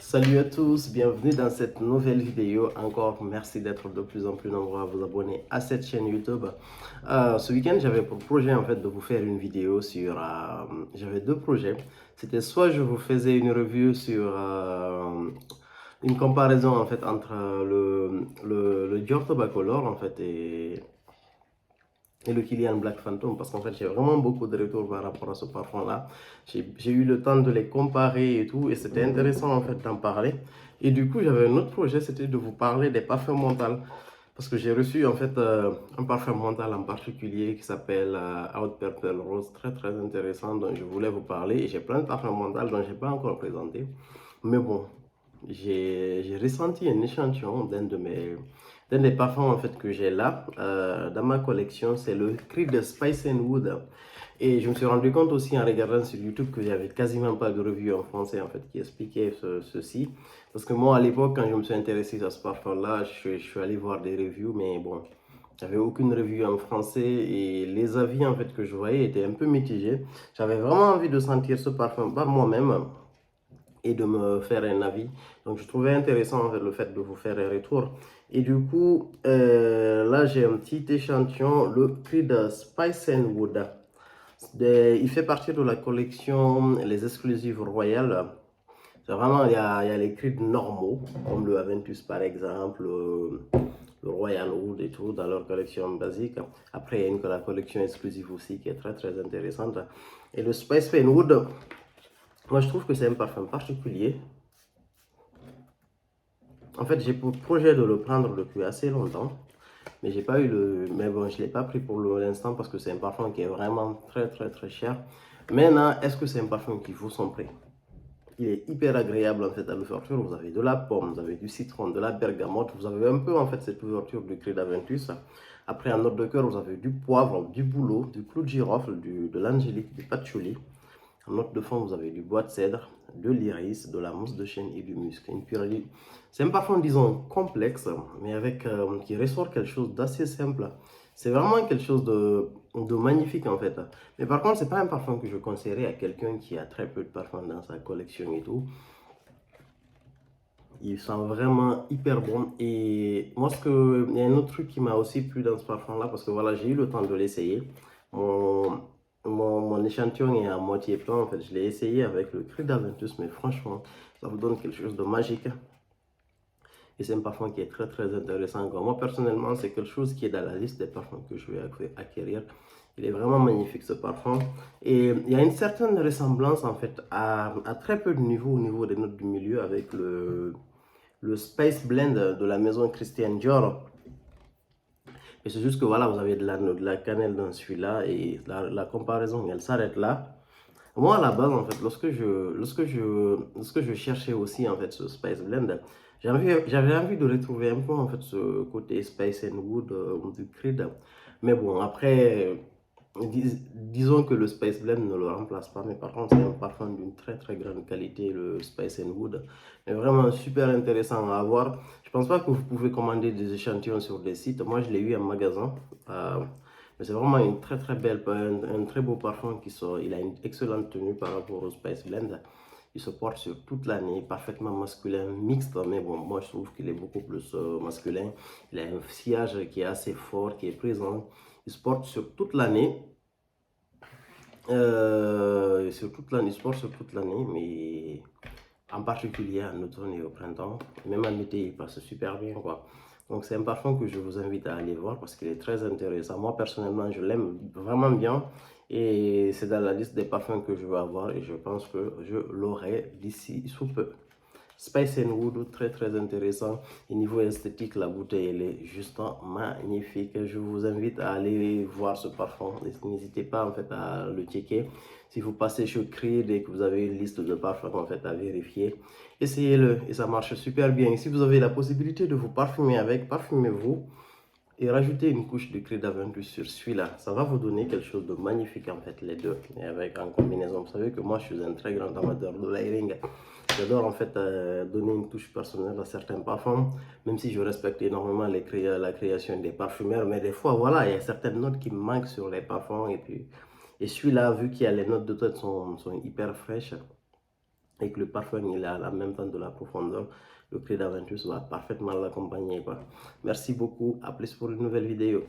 Salut à tous, bienvenue dans cette nouvelle vidéo. Encore merci d'être de plus en plus nombreux à vous abonner à cette chaîne YouTube. Ce week-end, j'avais pour projet en fait de vous faire une vidéo sur... j'avais deux projets. C'était soit je vous faisais une review sur une comparaison en fait entre le Dior Tobacolor en fait et le Kilian Black Phantom, parce qu'en fait j'ai vraiment beaucoup de retours par rapport à ce parfum là. J'ai eu le temps de les comparer et tout, et c'était intéressant en fait d'en parler. Et du coup j'avais un autre projet, c'était de vous parler des parfums mentaux, parce que j'ai reçu en fait un parfum mental en particulier qui s'appelle Out Purple Rose, très très intéressant, dont je voulais vous parler. Et j'ai plein de parfums mentaux dont je n'ai pas encore présenté, mais bon, j'ai ressenti un échantillon d'un des parfums en fait que j'ai là dans ma collection. C'est le Creed Spice and Wood, et je me suis rendu compte aussi en regardant sur YouTube que j'avais quasiment pas de review en français en fait qui expliquait ceci, parce que moi à l'époque quand je me suis intéressé à ce parfum là, je suis allé voir des reviews, mais bon, j'avais aucune review en français, et les avis en fait que je voyais étaient un peu mitigés. J'avais vraiment envie de sentir ce parfum par moi-même et de me faire un avis. Donc je trouvais intéressant le fait de vous faire un retour. Et du coup, là j'ai un petit échantillon, le Creed Spice and Wood. Il fait partie de la collection Les Exclusives Royales. C'est vraiment, il y a les Creed normaux, comme le Aventus par exemple, le Royal Wood et tout, dans leur collection basique. Après, il y a la collection exclusive aussi qui est très très intéressante. Et le Spice and Wood, moi je trouve que c'est un parfum particulier. En fait, j'ai pour projet de le prendre depuis assez longtemps, mais j'ai pas eu le... Mais bon, je l'ai pas pris pour l'instant parce que c'est un parfum qui est vraiment très très très cher. Maintenant, est-ce que c'est un parfum qui vaut son prix? Il est hyper agréable en fait à l'ouverture. Vous avez de la pomme, vous avez du citron, de la bergamote. Vous avez un peu en fait cette ouverture du Creed Aventus. Après, en note de cœur, vous avez du poivre, du bouleau, du clou de girofle, de l'angélique, du patchouli. En note de fond, vous avez du bois de cèdre, de l'iris, de la mousse de chêne et du musc. C'est un parfum, disons, complexe, mais avec qui ressort quelque chose d'assez simple. C'est vraiment quelque chose de magnifique en fait. Mais par contre, c'est pas un parfum que je conseillerais à quelqu'un qui a très peu de parfums dans sa collection et tout. Il sent vraiment hyper bon. Et moi, il y a un autre truc qui m'a aussi plu dans ce parfum-là, parce que voilà, j'ai eu le temps de l'essayer. Mon, mon échantillon est à moitié plein, en fait. Je l'ai essayé avec le Creed Aventus, mais franchement, ça vous donne quelque chose de magique. Et c'est un parfum qui est très très intéressant. Moi, personnellement, c'est quelque chose qui est dans la liste des parfums que je vais acquérir. Il est vraiment magnifique ce parfum. Et il y a une certaine ressemblance en fait à très peu de niveaux au niveau des notes du milieu avec le Space Blend de la maison Christian Dior. Et c'est juste que voilà, vous avez de la cannelle dans celui-là, et la comparaison, elle s'arrête là. Moi, à la base, en fait, lorsque je cherchais aussi, en fait, ce Spice Blend, j'avais envie de retrouver un peu, en fait, ce côté Spice and Wood du Creed. Mais bon, après, disons que le Spice Blend ne le remplace pas, mais par contre, c'est un parfum d'une très très grande qualité, le Spice and Wood. Mais vraiment super intéressant à avoir. Je pense pas que vous pouvez commander des échantillons sur des sites. Moi, je l'ai eu en magasin. Mais c'est vraiment une très très belle, un très beau parfum qui sort. Il a une excellente tenue par rapport au Spice Blend. Il se porte sur toute l'année, parfaitement masculin, mixte, mais bon, moi je trouve qu'il est beaucoup plus masculin. Il a un sillage qui est assez fort, qui est présent. Il se porte sur toute l'année. Il se porte sur toute l'année, mais en particulier en automne et au printemps. Même en été, il passe super bien, quoi. Donc c'est un parfum que je vous invite à aller voir parce qu'il est très intéressant. Moi, personnellement, je l'aime vraiment bien. Et c'est dans la liste des parfums que je veux avoir, et je pense que je l'aurai d'ici sous peu. Spice and Wood, très très intéressant. Et niveau esthétique, la bouteille, elle est juste magnifique. Je vous invite à aller voir ce parfum. N'hésitez pas en fait à le checker. Si vous passez chez Creed et que vous avez une liste de parfums en fait à vérifier, essayez-le et ça marche super bien. Et si vous avez la possibilité de vous parfumer avec, parfumez-vous et rajoutez une couche de Creed Aventus sur celui-là. Ça va vous donner quelque chose de magnifique en fait, les deux. Et avec en combinaison, vous savez que moi je suis un très grand amateur de layering. J'adore en fait donner une touche personnelle à certains parfums, même si je respecte énormément la création des parfumeurs. Mais des fois, voilà, il y a certaines notes qui me manquent sur les parfums. Et celui-là, vu qu'il y a les notes de tête sont hyper fraîches, et que le parfum il a en même temps de la profondeur, le Creed Aventus va parfaitement l'accompagner quoi. Merci beaucoup, à plus pour une nouvelle vidéo.